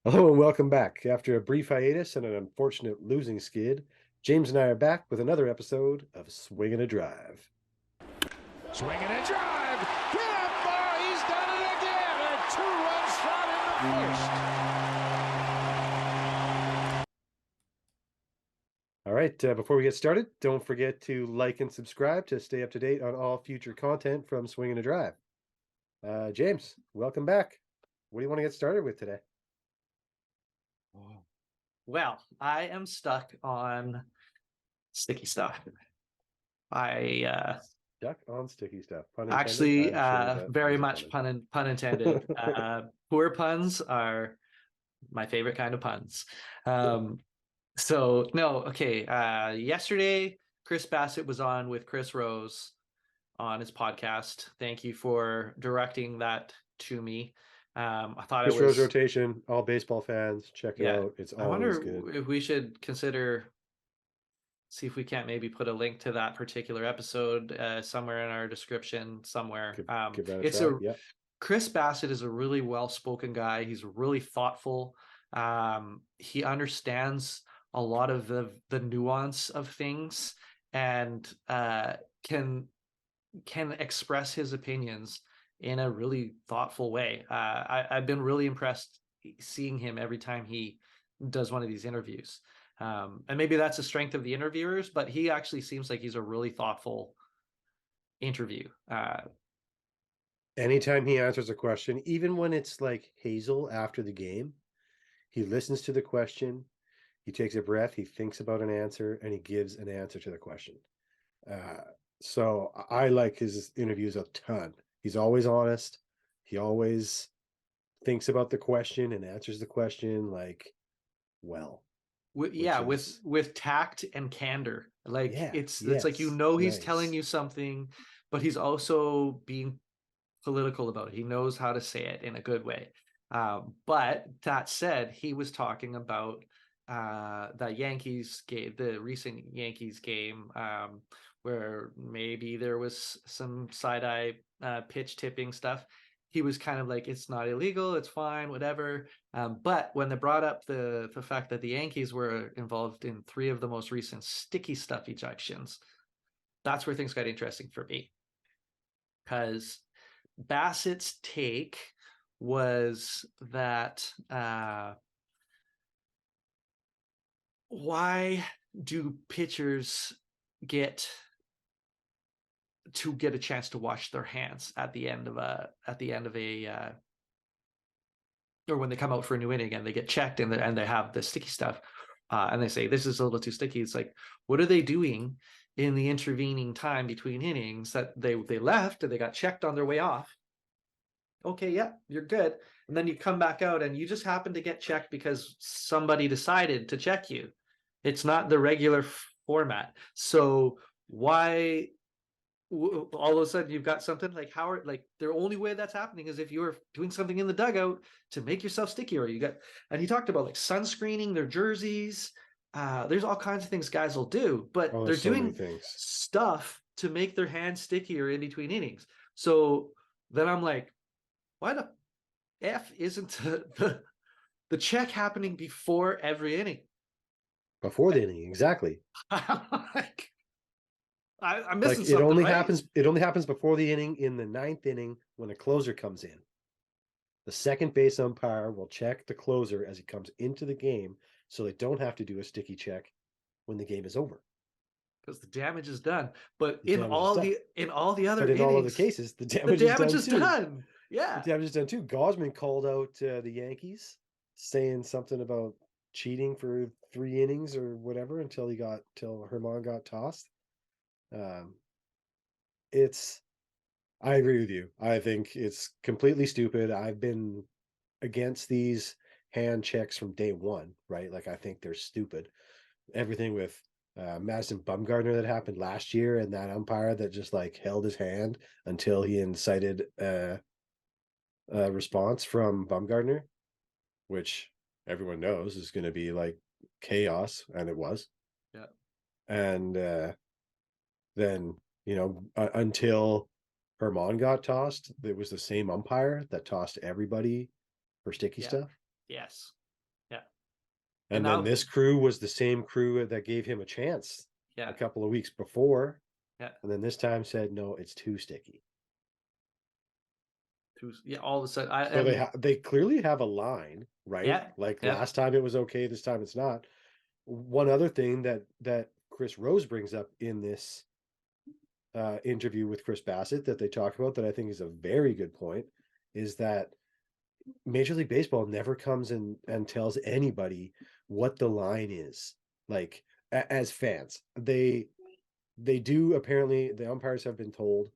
Hello and welcome back. After a brief hiatus and an unfortunate losing skid, James and I are back with another episode of Swing and a Drive. Swing and a drive. Get up, bar. He's done it again. A two-run shot in the first. All right, before we get started, don't forget to like and subscribe to stay up to date on all future content from Swing and a Drive. James, welcome back. What do you want to get started with today? Well, I am stuck on sticky stuff. Duck on sticky stuff. Pun intended? Actually, I'm sure that very was a much pun. pun intended. Poor puns are my favorite kind of puns. So no, okay. Yesterday, Chris Bassitt was on with Chris Rose on his podcast. Thank you for directing that to me. I thought Chris it Rose was, rotation. All baseball fans, check it yeah. out. It's I always wonder good. if we should consider, see if we can't maybe put a link to that particular episode somewhere in our description somewhere. Give that a It's try. a Yeah. Chris Bassitt is a really well-spoken guy. He's really thoughtful. He understands a lot of the nuance of things and can express his opinions in a really thoughtful way. I've been really impressed seeing him every time he does one of these interviews. And maybe that's a strength of the interviewers, but he actually seems like he's a really thoughtful interview. Anytime he answers a question, even when it's like Hazel after the game, he listens to the question, he takes a breath, he thinks about an answer, and he gives an answer to the question. So I like his interviews a ton. He's always honest. He always thinks about the question and answers the question well. With tact and candor. Like Yeah, it's like, yes, he's telling nice. you something, but he's also being political about it. He knows how to say it in a good way. But that said, he was talking about the Yankees game, the recent Yankees game, where maybe there was some side-eye pitch tipping stuff. He was kind of like, it's not illegal, it's fine, whatever. But when they brought up the fact that the Yankees were involved in 3 of the most recent sticky stuff ejections, that's where things got interesting for me. Because Bassitt's take was that why do pitchers get a chance to wash their hands at the end of a or when they come out for a new inning and they get checked and they have the sticky stuff and they say this is a little too sticky. It's like, what are they doing in the intervening time between innings that they left and they got checked on their way off? Okay, yeah, you're good. And then you come back out and you just happen to get checked because somebody decided to check you. It's not the regular format. So why all of a sudden you've got something like Howard? Like, the only way that's happening is if you're doing something in the dugout to make yourself sticky, or you got, and he talked about like sunscreening their jerseys. There's all kinds of things guys will do, but Oh, they're there's so many doing things. stuff to make their hands stickier in between innings. So then I'm like, why the F isn't the check happening before every inning? Before the inning, exactly. I'm like, I'm Like missing something, right? it only happens before the inning in the 9th inning when a closer comes in. The second base umpire will check the closer as he comes into the game, so they don't have to do a sticky check when the game is over. Because the damage is done. But The damage is done. in all the other But in all other innings, cases, the the damage is damage done is too. done. The Yeah. damage is done too. Gosman called out the Yankees, saying something about cheating for 3 innings or whatever until Herman got tossed. Um, it's I agree with you. I think it's completely stupid. I've been against these hand checks from day one, right? Like, I think they're stupid. Everything with Madison Bumgarner that happened last year, and that umpire that just like held his hand until he incited a response from Bumgarner, which everyone knows is going to be like chaos, and it was. Yeah. And then, until Herman got tossed, it was the same umpire that tossed everybody for sticky Yeah. stuff. Yes. And now, then this crew was the same crew that gave him a chance yeah, a couple of weeks before. yeah, And then this time said, no, it's too sticky. yeah. All of a sudden, So they clearly have a line, right? yeah, Like yeah. last time it was okay, this time it's not. One other thing that Chris Rose brings up in this interview with Chris Bassitt that they talk about that I think is a very good point is that Major League Baseball never comes in and tells anybody what the line is. Like as fans, they do apparently. The umpires have been told.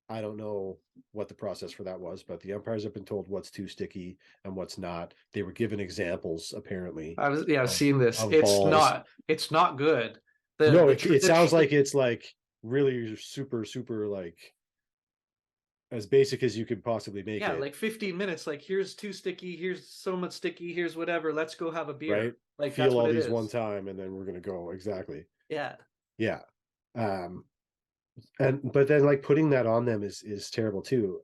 I don't know what the process for that was, but the umpires have been told what's too sticky and what's not. They were given examples apparently I've seen this. of balls. It's not good. No, The it sounds like it's like really super super like as basic as you could possibly make yeah, it, like 15 minutes. Like, here's too sticky. Here's so much sticky. Here's whatever. Let's go have a beer. right? Like, Feel that's what all it these one is. time and then we're gonna go. Exactly. Yeah. Yeah. And but then like putting that on them is terrible too.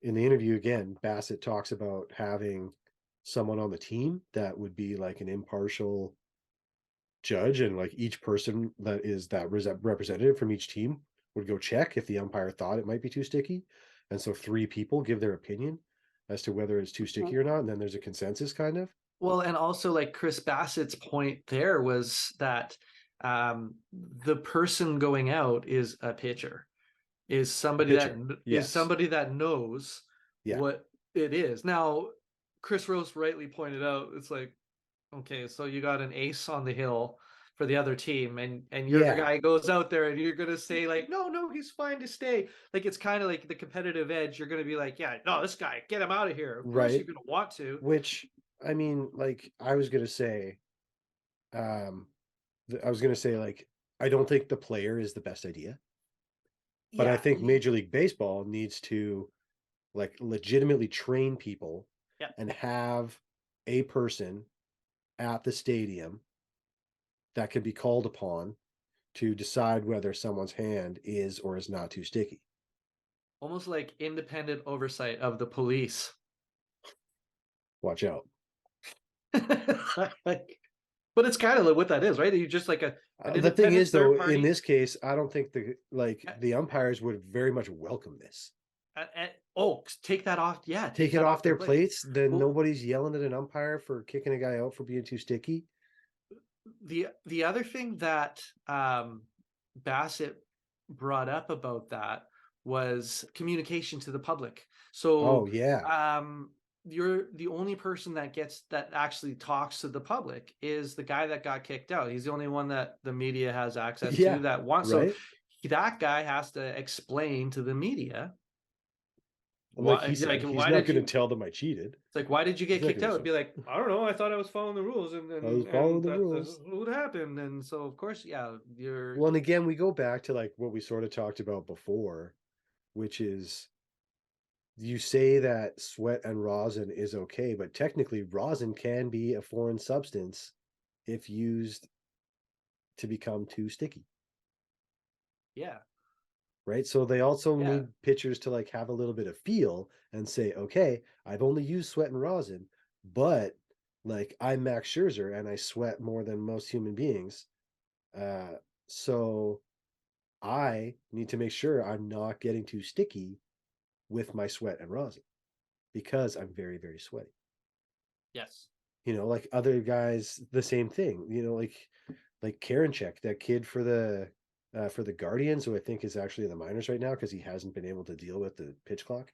In the interview again, Bassitt talks about having someone on the team that would be like an impartial judge, and like each person that is that representative from each team would go check if the umpire thought it might be too sticky, and so three people give their opinion as to whether it's too sticky or not, and then there's a consensus kind of. Well, and also like Chris Bassett's point there was that the person going out is a pitcher, is somebody Pitcher, that is yes, somebody that knows yeah, what it is. Now, Chris Rose rightly pointed out, it's like, okay, so you got an ace on the hill for the other team, and your yeah, guy goes out there and you're gonna say like, no, he's fine to stay. Like, it's kind of like the competitive edge. You're gonna be like, yeah, no, this guy, get him out of here. Of course right. you're gonna want to. Which I mean, like I was gonna say, um, I was gonna say like I don't think the player is the best idea. But I Yeah, think Major League Baseball needs to like legitimately train people yeah. and have a person at the stadium that can be called upon to decide whether someone's hand is or is not too sticky. Almost like independent oversight of the police. Watch out. Like, but it's kind of like what that is, right? You just like an The thing independent is, though, third in party. this case, I don't think Yeah, the umpires would very much welcome this. oh, take that off. Yeah, Take take it that off off their their plate. plates, then Well, nobody's yelling at an umpire for kicking a guy out for being too sticky. the other thing that Bassitt brought up about that was communication to the public. Oh So yeah, you're the only person that actually talks to the public is the guy that got kicked out. He's the only one that the media has access to yeah, that wants. So right. that guy has to explain to the media Like why, he like, said, he's why not did going to you, tell them I cheated. it's like, why did you He's get not kicked going to out? say It'd be like, I don't know, I thought I was following the rules, and I was following the that's rules. what happened. And so of course, yeah, you're, Well, and again, we go back to like what we sort of talked about before, which is you say that sweat and rosin is okay, but technically rosin can be a foreign substance if used to become too sticky, yeah, right? So they also yeah, need pitchers to like have a little bit of feel and say, okay, I've only used sweat and rosin, but like I'm Max Scherzer and I sweat more than most human beings. So I need to make sure I'm not getting too sticky with my sweat and rosin because I'm very, very sweaty. yes, Like other guys, the same thing. Like Karinchak, that kid for the Guardians, who I think is actually in the minors right now because he hasn't been able to deal with the pitch clock.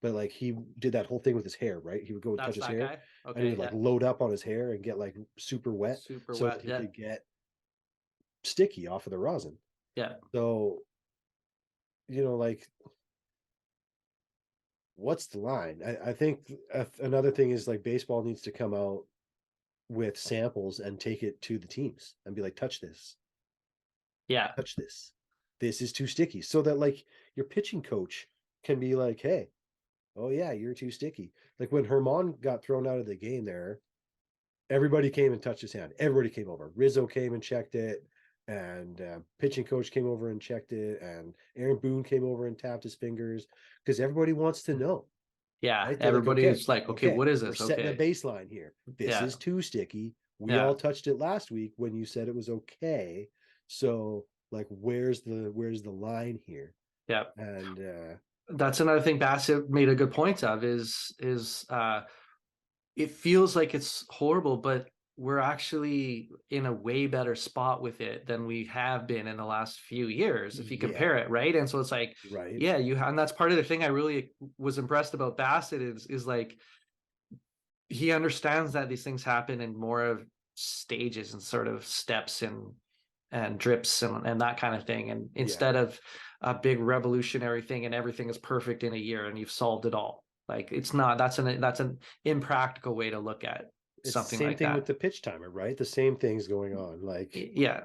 But like he did that whole thing with his hair, right? He would go and touch that's his that hair, guy. and he Okay, would like yeah, load up on his hair and get like super wet super so that wet. he Yeah, could get sticky off of the rosin. yeah, So like what's the line? I think another thing is like baseball needs to come out with samples and take it to the teams and be like, touch this, yeah, touch this. This is too sticky. So that like your pitching coach can be like, hey, oh yeah, you're too sticky. Like when Herman got thrown out of the game there, everybody came and touched his hand. Everybody came over. Rizzo came and checked it. And pitching coach came over and checked it. And Aaron Boone came over and tapped his fingers because everybody wants to know. Yeah, right? They're like, everybody's like, okay, what is we're this? setting a Okay. baseline here. This Yeah. is too sticky. We Yeah. all touched it last week when you said it was okay. So like, where's the line here? Yeah. And That's another thing Bassett made a good point of is it feels like it's horrible, but we're actually in a way better spot with it than we have been in the last few years if you yeah, compare it, right? And so it's like, right. yeah, and that's part of the thing I really was impressed about Bassett is like he understands that these things happen in more of stages and sort of steps and drips and that kind of thing, and instead of a big revolutionary thing and everything is perfect in a year and you've solved it all. Like it's not, that's an impractical way to look at It's the something same like thing with that. the pitch timer, right? The same thing's going on. Like Yeah.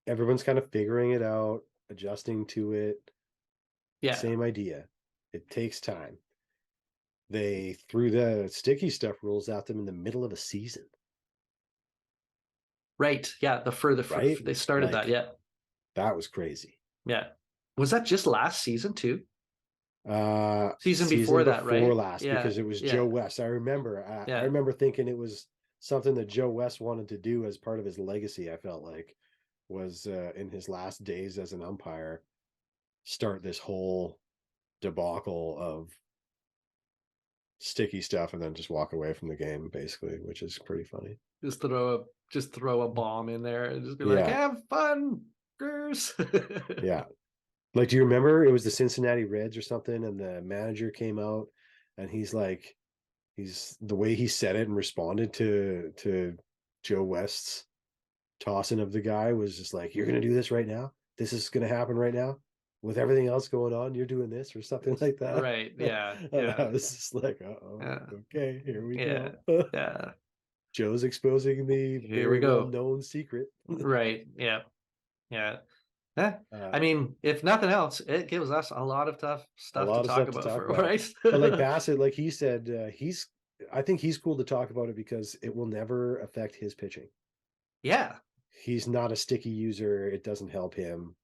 everyone's kind of figuring it out, adjusting to it. Yeah. Same idea. It takes time. They threw the sticky stuff rules at them in the middle of a season, Right. Yeah. right? They started that. Like Yeah. that was crazy. Yeah. Was that just last season too? Season Season before that, before right? last, Yeah. because it was Yeah. Joe West. I remember I Yeah. remember thinking it was something that Joe West wanted to do as part of his legacy. I felt like was in his last days as an umpire, start this whole debacle of sticky stuff and then just walk away from the game basically, which is pretty funny. Just throw a bomb in there and just be like, Yeah. have fun, girls. Yeah. Like, do you remember it was the Cincinnati Reds or something, and the manager came out and he's like, he's the way he said it and responded to Joe West's tossing of the guy was just like, "You're gonna do this right now. This is gonna happen right now. With everything else going on, you're doing this," or something like that. Right. Yeah. And I Yeah. was just like, "Uh-oh, Yeah. okay, here we Yeah. go." Yeah. Joe's exposing the Here we very well go. known secret. Right. Yeah. Yeah. Yeah. I uh, mean, if nothing else, it gives us a lot of tough a stuff to lot of talk stuff to about talk for about. right. But like Bassett, like he said, I think he's cool to talk about it because it will never affect his pitching. Yeah. He's not a sticky user. It doesn't help him.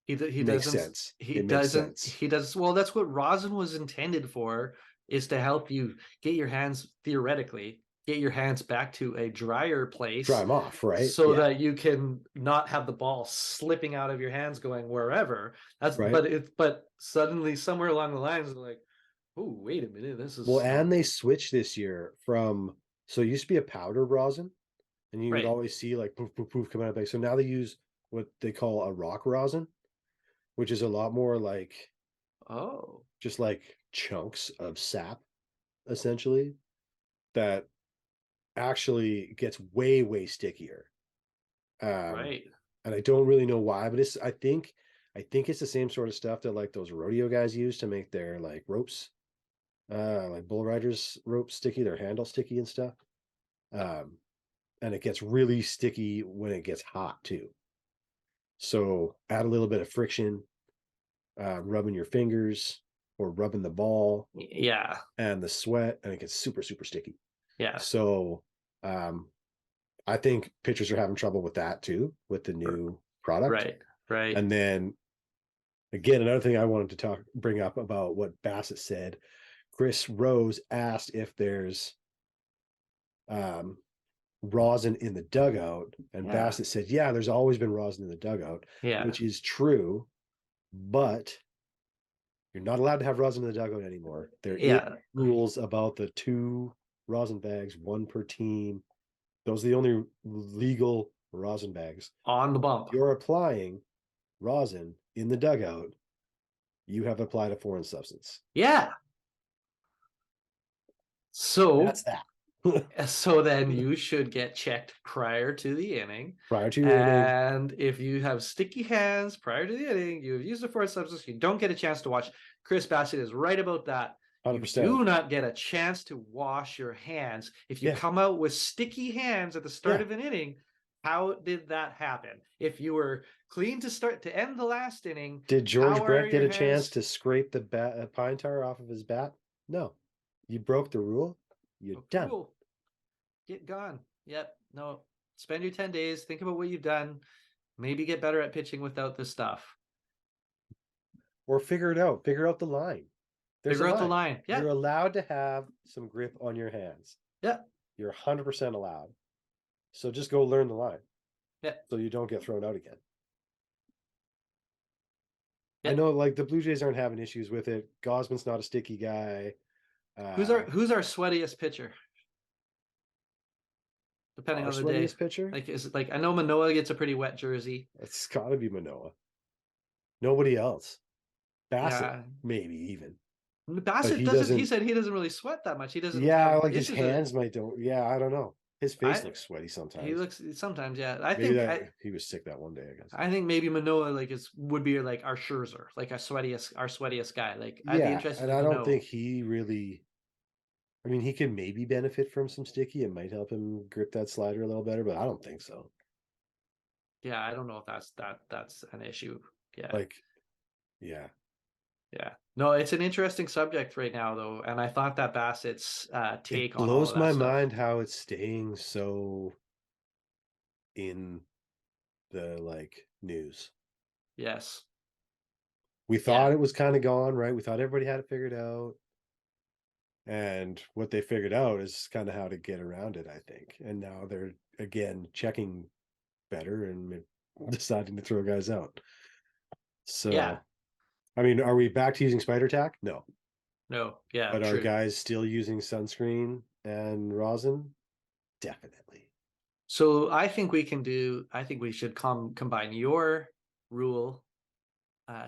He Makes doesn't sense. It makes sense. he does well. That's what rosin was intended for, is to help you get your hands, theoretically get your hands back to a drier Dry place him off, right? so Yeah. that you can not have the ball slipping out of your hands going wherever. That's Right. but suddenly somewhere along the lines like, oh, wait a minute, this Well, is and they switched this year from, so it used to be a powder rosin, and you would right. always see like poof, poof, poof coming out of. So now they use what they call a rock rosin, which is a lot more like Oh, just like chunks of sap, essentially, that actually gets way, way stickier. Um, right. and I don't really know why, but I think it's the same sort of stuff that like those rodeo guys use to make their like ropes, like bull riders ropes sticky, their handle sticky and stuff. Um, and it gets really sticky when it gets hot too. So add a little bit of friction, rubbing your fingers or rubbing the ball Yeah. and the sweat, and it gets super, super sticky. Yeah. So I think pitchers are having trouble with that too, with the new product. Right. Right. And then again, another thing I wanted to bring up about what Bassitt said, Chris Rose asked if there's um, rosin in the dugout, and Yeah. Bassitt said, "Yeah, there's always been rosin in the dugout," Yeah. which is true, but you're not allowed to have rosin in the dugout anymore. There is Yeah. rules about the 2 rosin bags, 1 per team. Those are the only legal rosin bags. On the bump. If you're applying rosin in the dugout, you have applied a foreign substance. Yeah. So That's that. so then you should get checked prior to the inning. Prior to your inning. And if you have sticky hands prior to the inning, you have used a foreign substance, you don't get a chance to watch. Chris Bassitt is right about that. 100%. You do not get a chance to wash your hands. If you come out with sticky hands at the start of an inning, how did that happen? If you were clean to end the last inning, did George Brett get a chance to scrape the pine tar off of his bat? No. You broke the rule. You're done. Cool. Get gone. Yep. No. Spend your 10 days. Think about what you've done. Maybe get better at pitching without this stuff. Or figure it out. Figure out the line. There's Figure a out the line. line. Yeah. You're allowed to have some grip on your hands. Yeah. You're 100% allowed. So just go learn the line. Yeah. So you don't get thrown out again. Yeah. I know, like, the Blue Jays aren't having issues with it. Gosman's not a sticky guy. Who's our sweatiest pitcher? Depending our on the day. sweatiest pitcher? Like, is it like, I know Manoah gets a pretty wet jersey. It's got to be Manoah. Nobody else. Bassitt, Yeah. maybe even. Bassitt he doesn't. He doesn't- said he doesn't really sweat that much. He doesn't Yeah, have like his issues with it. hands might don't. Yeah, I don't know. His face I- looks sweaty sometimes. He looks sometimes. Yeah, I Maybe think he was sick that one day, I guess. I think maybe Manoah like would be like our Scherzer, like our sweatiest guy. Like I'd be Yeah, interested and to I don't know. think he really. I mean, he could maybe benefit from some sticky. It might help him grip that slider a little better, but I don't think so. Yeah, I don't know if that's an issue. Yeah. Like, yeah. Yeah. No, it's an interesting subject right now, though, and I thought that Bassitt's take It on all blows of that my stuff. mind how it's staying so in the like news. Yes. We thought it was kind of gone, right? We thought everybody had it figured out. And what they figured out is kind of how to get around it, I think. And now they're again checking better and deciding to throw guys out. So, Yeah. I mean, are we back to using spider tack? No. No. Yeah. But true. are guys still using sunscreen and rosin? Definitely. So I think we should combine your rule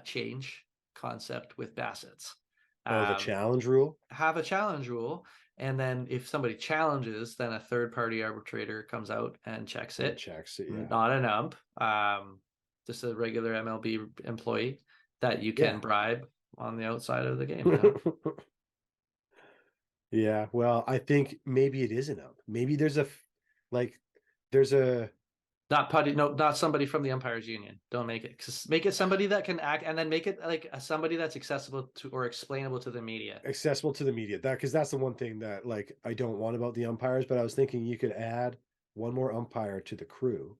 change concept with Bassitt's. The challenge rule? Have a challenge rule, and then if somebody challenges, then a third-party arbitrator comes out and checks it. Yeah. Not an ump, just a regular MLB employee that you can bribe on the outside of the game. Yeah, well, I think maybe it is an ump. Maybe there's a not somebody from the umpires union. Don't make it. Make it somebody that can act, and then make it like somebody that's accessible to or explainable to the media. Accessible to the media. Because that's the one thing that like I don't want about the umpires. But I was thinking you could add one more umpire to the crew,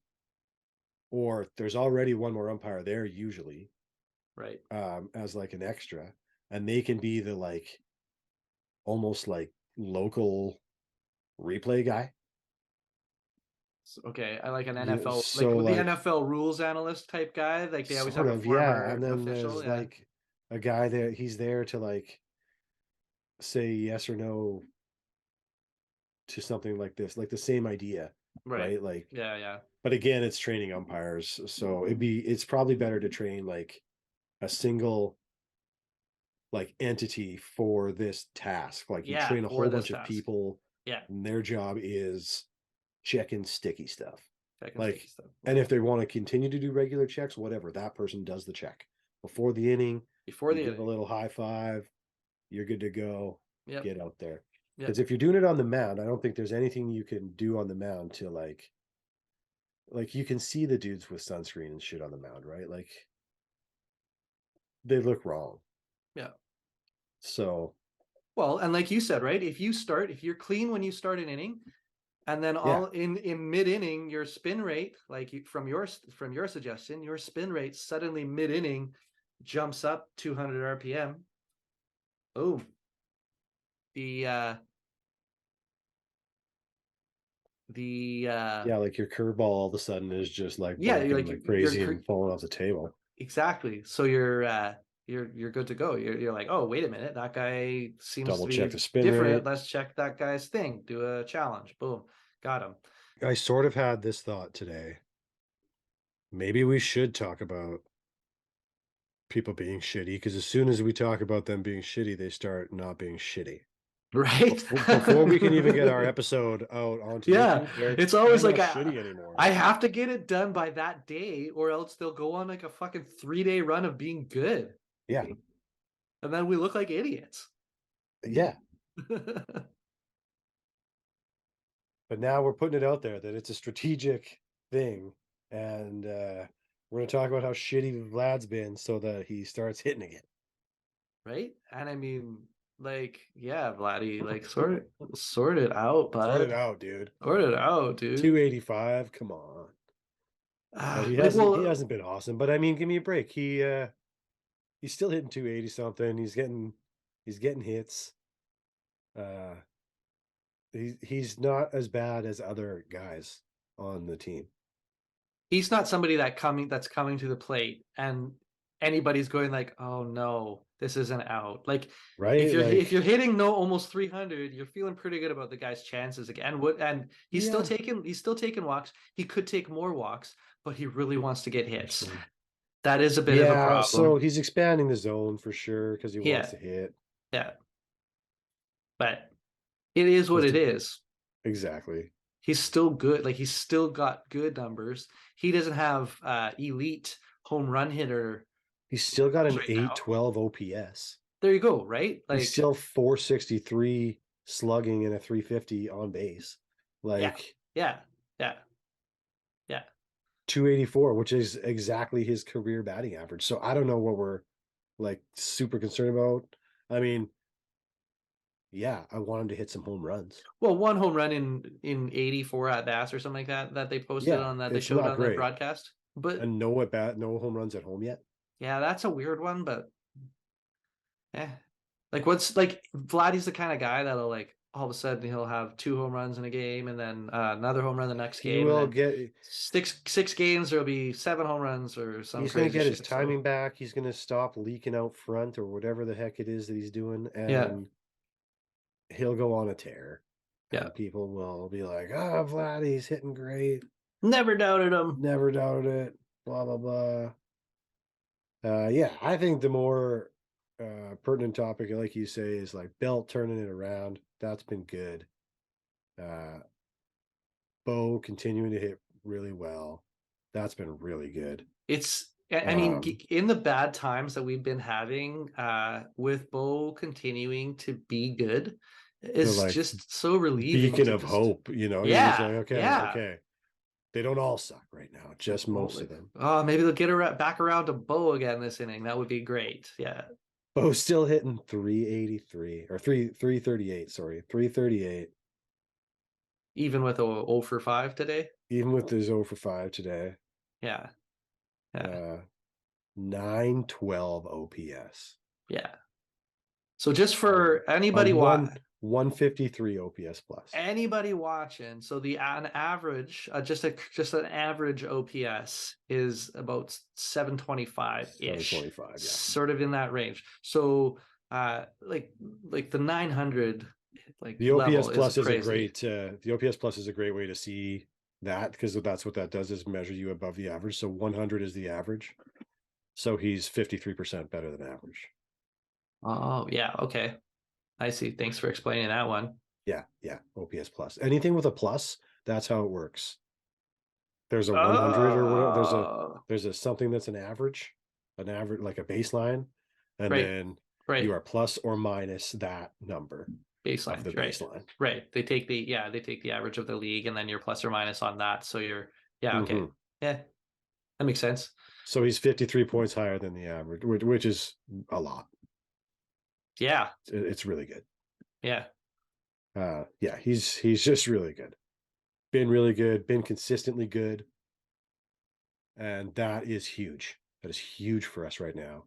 or there's already one more umpire there usually, right? As like an extra, and they can be the like almost like local replay guy. Okay, I like an Yeah, NFL, so like the NFL rules analyst type guy. Like they always have a former and then official. there's like a guy there. He's there to like say yes or no to something like this, like the same idea, right? Like, yeah. But again, it's training umpires, so it's probably better to train like a single like entity for this task. Like you train a whole bunch of people. Yeah, and their job is checking sticky stuff. Like, and if they want to continue to do regular checks, whatever, that person does the check before the inning. Give a little high five, you're good to go. Get out there. Because if you're doing it on the mound, I don't think there's anything you can do on the mound to like you can see the dudes with sunscreen and shit on the mound, right? Like they look wrong. Yeah. So, well, and like you said, right? If you're clean when you start an inning, and then in mid inning, your spin rate, like from your suggestion, your spin rate suddenly mid inning jumps up 200 RPM. Boom. like your curveball all of a sudden is just like like crazy and falling off the table. Exactly. So you're good to go. You're like, oh, wait a minute, that guy seems to be check the spin different. rate. Let's check that guy's thing. Do a challenge. Boom, got him. I sort of had this thought today. Maybe we should talk about people being shitty, because as soon as we talk about them being shitty, they start not being shitty. Right. Before we can even get our episode out onto YouTube, it's always like shitty anymore. I have to get it done by that day, or else they'll go on like a fucking 3-day run of being good. Yeah. And then we look like idiots. Yeah. But now we're putting it out there that it's a strategic thing, and we're going to talk about how shitty Vlad's been so that he starts hitting again. Right? And I mean, like, yeah, Vladdy, like sort it out, bud. Sort it out, dude. 285, come on. He hasn't been awesome, but I mean, give me a break. He's still hitting 280 something. He's getting He's getting hits. He's not as bad as other guys on the team. He's not somebody that's coming to the plate and anybody's going like, oh no, this isn't out. Like Right? if Like, you're hitting no almost 300, you're feeling pretty good about the guy's chances again. And he's yeah. still taking walks. He could take more walks, but he really wants to get hits. Sure. That is a bit of a Yeah, so problem. he's expanding the zone for sure because he wants Yeah, to hit. yeah. But it is what it is. Exactly. He's still good. Like he's still got good numbers. He doesn't have elite home run hitter He's still got an right now. 812 OPS. There you go, right? He's Like still 463 slugging and a 350 on base. yeah, Like yeah, yeah, yeah. 284, which is exactly his career batting average. So I don't know what we're like super concerned about. I mean, yeah, I want him to hit some home runs. Well, one home run in 84 at bats or something like that they posted Yeah, on that they it's showed not on the great. broadcast. But And no home runs at home yet. yeah, that's a weird one. But yeah, like what's like Vladdy's the kind of guy that'll like all of a sudden he'll have 2 home runs in a game and then another home run the next He game and will then get six games there'll be 7 home runs or some he's going to crazy get his shit. So timing back. He's going to stop leaking out front or whatever the heck it is that he's doing yeah, and he'll go on a tear. yeah, And people will be like, "Ah, Vlad, he's hitting great. never doubted him. Never doubted it." Blah blah blah. Yeah, I think the more pertinent topic, like you say, is like Belt turning it around. That's been good. Uh, Bo continuing to hit really well. That's been really good. I mean, in the bad times that we've been having, with Bo continuing to be good, The is like just so relieving beacon to of just hope, you're just yeah, like, okay, yeah. okay. They don't all suck right now, just Oh, most of them. oh, maybe they'll get back around to Bo again this inning. That would be great. Yeah, Bo's still hitting 383 or 338, sorry, 338. even with a 0 for 5 today. Even with his 0 for 5 today. Yeah, yeah, 912 OPS. yeah. So just for anybody 153 OPS plus. Anybody watching, so the on average, just an average OPS is about 725 ish, 725, yeah. sort of in that range. So, like the 900 like The OPS level plus is is a crazy. great the OPS plus is a great way to see that because that's what that does is measure you above the average. So 100 is the average. So he's 53% better than average. Oh yeah, okay, I see. Thanks for explaining that one. Yeah, OPS plus. Anything with a plus, that's how it works. There's a 100 or whatever. There's a something that's an average like a baseline, and Right, then right. you are plus or minus that number Baseline, of the right, baseline. right. They take the average of the league, and then you're plus or minus on that. So you're okay, Mm-hmm. yeah, that makes sense. So he's 53 points higher than the average, which is a lot. Yeah, It's really good. yeah. Yeah, he's just really good. Been really good, been consistently good. And that is huge. That is huge for us right now.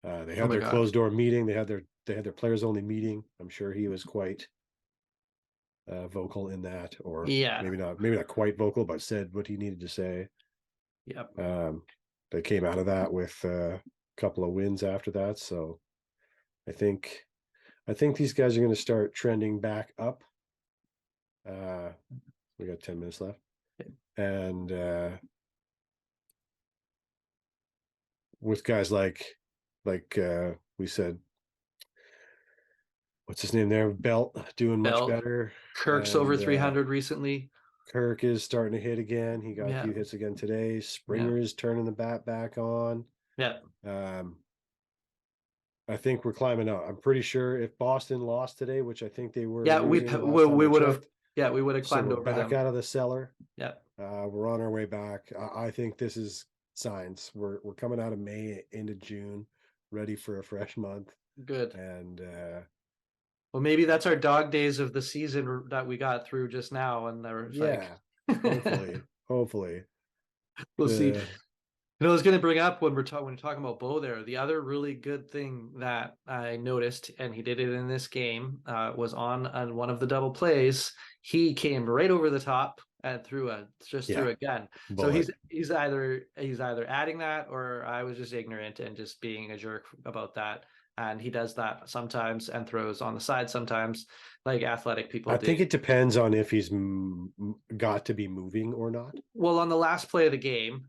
They Oh had my their God. closed door meeting. They had their players only meeting. I'm sure he was quite vocal in that, or Yeah. maybe not quite vocal, but said what he needed to say. Yep. They came out of that with a couple of wins after that. So I think these guys are going to start trending back up. We got 10 minutes left. And with guys like we said, what's his name there? Belt doing much Bell. better. Kirk's over 300 recently. Kirk is starting to hit again. He got a few Yeah. hits again today. Springer is turning the bat back on. Yeah. I think we're climbing out. I'm pretty sure if Boston lost today, which I think they were Yeah, we losing last time I would have checked, we would have so climbed we're over back them. out of the cellar. Yeah. We're on our way back. I think this is signs. We're coming out of May into June, ready for a fresh month. Good. And well, maybe that's our dog days of the season that we got through just now, and they're yeah, like, hopefully we'll see. I was going to bring up when we're talking about Bo there. The other really good thing that I noticed, and he did it in this game, was on one of the double plays. He came right over the top and threw a gun. So Bullet. he's either adding that, or I was just ignorant and just being a jerk about that. And he does that sometimes and throws on the side sometimes, like athletic people I do. think it depends on if he's got to be moving or not. Well, on the last play of the game,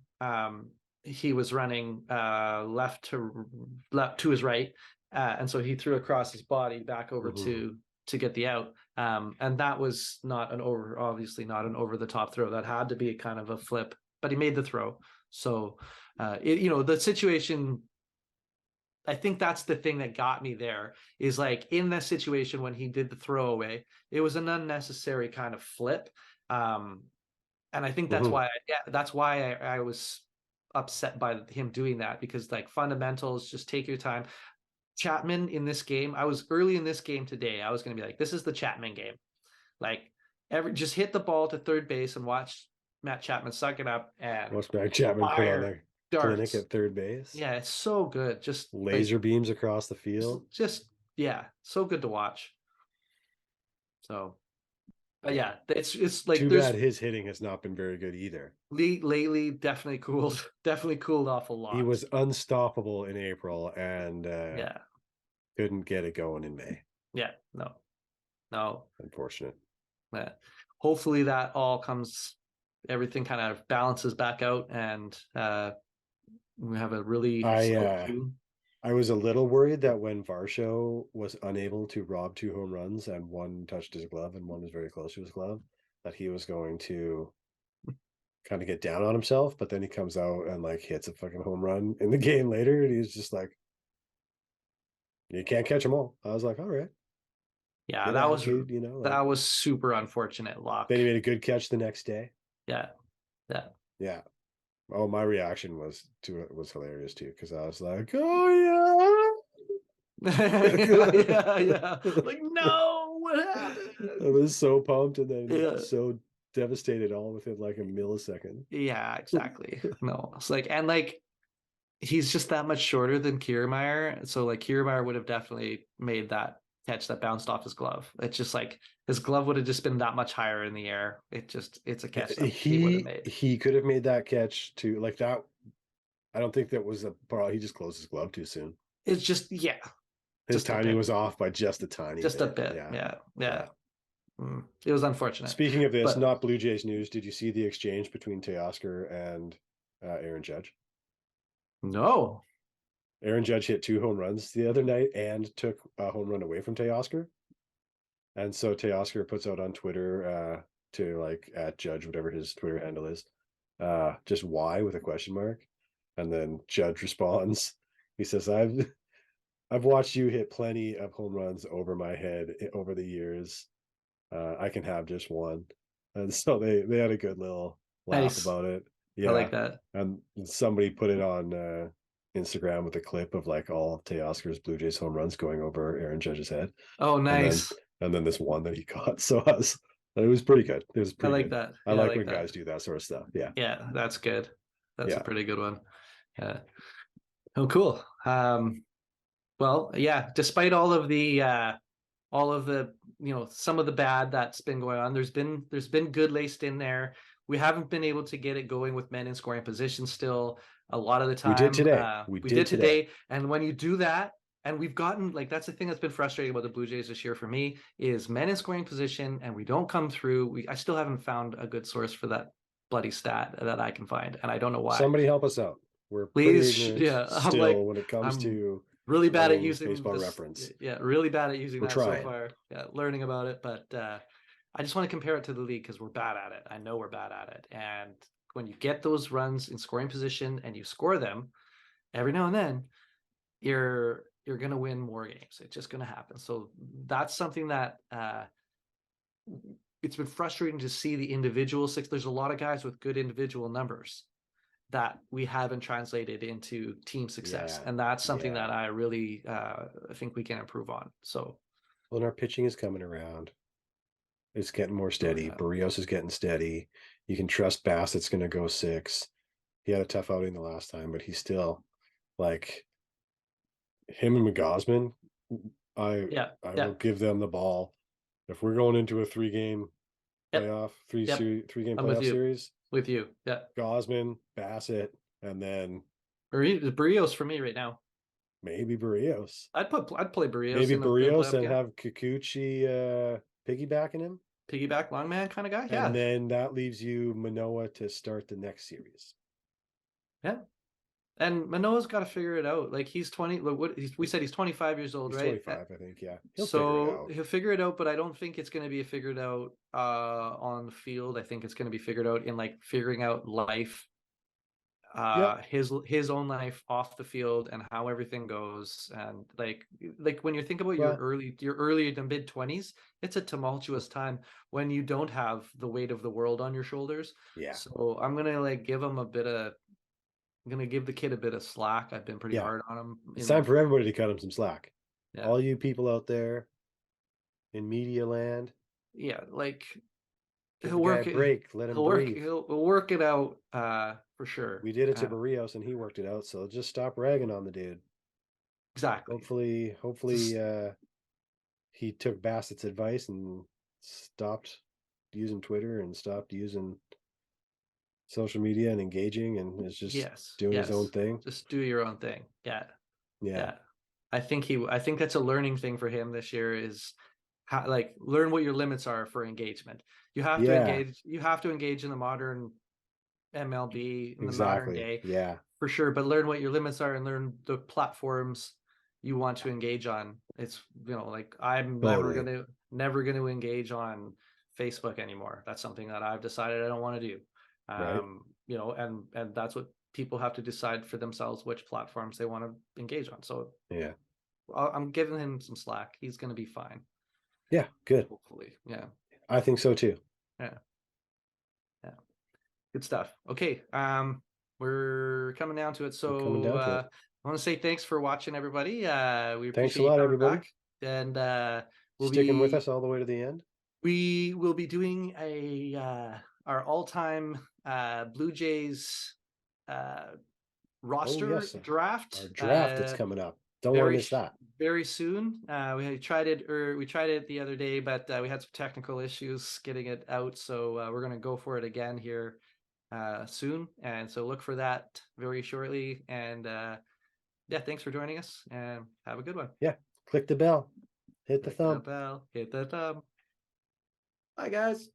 he was running left to his right, and so he threw across his body back over to get the out. And that was obviously not an over the top throw. That had to be kind of a flip, but he made the throw. So, the situation. I think that's the thing that got me there is like in that situation when he did the throwaway, it was an unnecessary kind of flip. And I think that's why I was upset by him doing that, because like fundamentals, just take your time. Chapman in this game, I was early in this game today, I was going to be like, this is the Chapman game. Like just hit the ball to third base and watch Matt Chapman suck it up and watch Matt Chapman put on the clinic at third base. Yeah, it's so good. Just laser beams across the field. Just so good to watch. So but yeah, it's like too bad his hitting has not been very good either. Lately, definitely cooled off a lot. He was unstoppable in April and couldn't get it going in May. Yeah, no. Unfortunate. Yeah. Hopefully that all everything kind of balances back out, and we have a really I was a little worried that when Varsho was unable to rob 2 home runs and one touched his glove and one was very close to his glove, that he was going to kind of get down on himself, but then he comes out and like hits a fucking home run in the game later, and he's just like, you can't catch them all. I was like, all right. Yeah, that was that was super unfortunate luck. Then he made a good catch the next day. Yeah. Oh, my reaction was hilarious too, because I was like, oh yeah. Like, no, what happened? I was so pumped and then so devastated all within like a millisecond. Yeah, exactly. No, it's like, and like he's just that much shorter than Kiermaier, so like Kiermaier would have definitely made that catch that bounced off his glove. It's just like his glove would have just been that much higher in the air. It's a catch that he would have made. He could have made that catch too, like that. I don't think that was a problem. He just closed his glove too soon. It's just his timing was off by just a tiny bit. A bit. Yeah. It was unfortunate. Speaking of this, not Blue Jays news, did you see the exchange between Teoscar and Aaron Judge? No. Aaron Judge hit 2 home runs the other night and took a home run away from Teoscar. And so Teoscar puts out on Twitter to like at Judge, whatever his Twitter handle is, just why with a question mark. And then Judge responds, he says, I've watched you hit plenty of home runs over my head over the years. I can have just one. And so they had a good little laugh about it. Yeah, I like that. And somebody put it on Instagram with a clip of like all of Teoscar's Blue Jays home runs going over Aaron Judge's head. Oh, nice. And then this one that he caught. So it was pretty good. It was pretty good. That. I like when guys do that sort of stuff. Yeah. Yeah, that's good. That's a pretty good one. Yeah. Oh, cool. Well, yeah, despite all of the some of the bad that's been going on, there's been good laced in there. We haven't been able to get it going with men in scoring position still a lot of the time. We did today. We did today. And when you do that, and we've gotten, like, that's the thing that's been frustrating about the Blue Jays this year for me, is men in scoring position, and we don't come through. I still haven't found a good source for that bloody stat that I can find, and I don't know why. Somebody help us out. We're please, still when it comes to really bad at using baseball reference. Yeah, really bad at using that so far. Yeah, learning about it, but I just want to compare it to the league because we're bad at it. I know we're bad at it, and when you get those runs in scoring position and you score them, every now and then, you're going to win more games. It's just going to happen. So that's something that it's been frustrating to see the individual six. There's a lot of guys with good individual numbers that we haven't translated into team success. And that's something that I really think we can improve on. So, well, our pitching is coming around. It's getting more steady. Barrios is getting steady. You can trust Bassitt's going to go 6. he had a tough outing the last time, but he's still like him and McGosman. I Yeah, I yeah, will give them the ball if we're going into a yep, yep. three game I'm with playoff you. series. With you. Yeah. Gosman, Bassett, and then Barrios for me right now. maybe Barrios. I'd play Barrios Maybe in a Barrios playoff and game. have Kikuchi piggybacking him. Piggyback long man kind of guy. And Yeah. then that leaves you Manoah to start the next series. Yeah. And Manoah's got to figure it out. Like he's 20. Look, we said he's 25 years old, He's right? 25, I think. Yeah. He'll figure it So out. he'll figure it out, but I don't think it's going to be figured out on the field. I think it's going to be figured out in like figuring out life, Yep. his own life off the field and how everything goes. And like when you think about Well, your early to mid 20s, it's a tumultuous time when you don't have the weight of the world on your shoulders. yeah. So I'm gonna like give him a bit of I'm gonna give the kid a bit of slack. I've been pretty Yeah. hard on him. It's time for everybody to cut him some slack. Yeah. All you people out there in media land. Yeah, like Give he'll the guy work a it. break. Let him He'll work. breathe. He'll work it out for sure. We did it to Barrios and he worked it out. So just stop ragging on the dude. Exactly. Hopefully, he took Bassitt's advice and stopped using Twitter and stopped using social media and engaging and is just doing his own thing. Just do your own thing. Yeah. Yeah. I think that's a learning thing for him this year is how like learn what your limits are for engagement. You have to engage in the modern MLB in the modern Exactly. day Yeah. for sure, but learn what your limits are and learn the platforms you want to engage on. It's like I'm Totally. never gonna engage on Facebook anymore. That's something that I've decided I don't want to do. Right. And that's what people have to decide for themselves which platforms they want to engage on. So Yeah. I'm giving him some slack. He's gonna be fine. Yeah. Good. Hopefully. Yeah. I think so too. Yeah. Yeah. Good stuff. Okay. We're coming down to it. So I want to say thanks for watching, everybody. We Thanks a appreciate you lot, coming everybody. back. And Sticking with us all the way to the end. we will be doing our all-time Blue Jays roster draft. Our draft that's coming up. Don't want to miss that. Very soon. We tried it the other day, but we had some technical issues getting it out. So we're gonna go for it again here soon. And so look for that very shortly. And yeah, thanks for joining us and have a good one. Yeah. Click the bell. Hit the Click thumb. the bell, hit the thumb. Bye guys.